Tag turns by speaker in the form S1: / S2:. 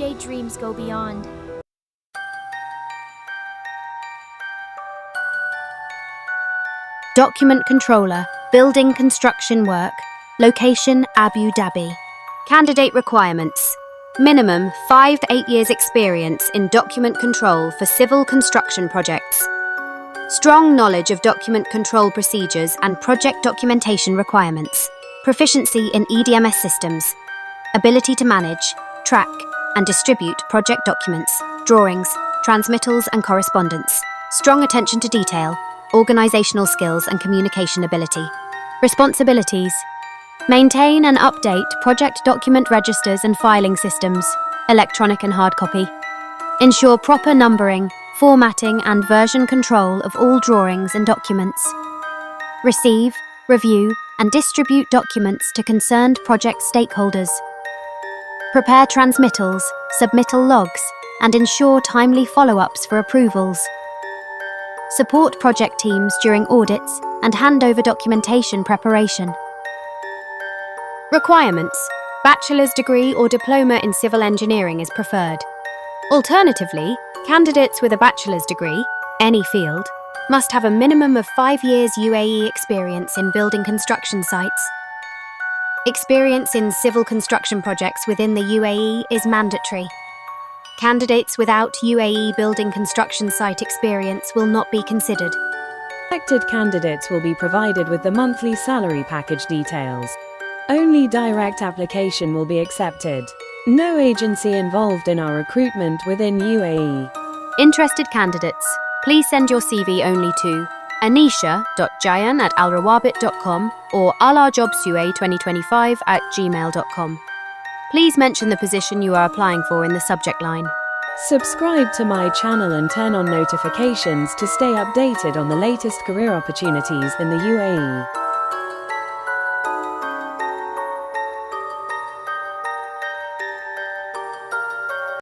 S1: day dreams go beyond.
S2: Document Controller, Building Construction Work, Location Abu Dhabi. Candidate requirements: minimum 5 to 8 years experience in document control for civil construction projects. Strong knowledge of document control procedures and project documentation requirements. Proficiency in EDMS systems. Ability to manage, track, and distribute project documents, drawings, transmittals, and correspondence. Strong attention to detail, organizational skills, and communication ability. Responsibilities: maintain and update project document registers and filing systems, electronic and hard copy. Ensure proper numbering, formatting, and version control of all drawings and documents. Receive, review, and distribute documents to concerned project stakeholders. Prepare transmittals, submittal logs, and ensure timely follow-ups for approvals. Support project teams during audits and handover documentation preparation. Requirements: bachelor's degree or diploma in civil engineering is preferred. Alternatively, candidates with a bachelor's degree, any field, must have a minimum of 5 years UAE experience in building construction sites. Experience in civil construction projects within the UAE is mandatory. Candidates without UAE building construction site experience will not be considered.
S3: Selected candidates will be provided with the monthly salary package details. Only direct application will be accepted. No agency involved in our recruitment within UAE.
S2: Interested candidates, please send your CV only to anisha.jayan@alrawabit.com or alarjobsua2025@gmail.com. Please mention the position you are applying for in the subject line.
S3: Subscribe to my channel and turn on notifications to stay updated on the latest career opportunities in the UAE.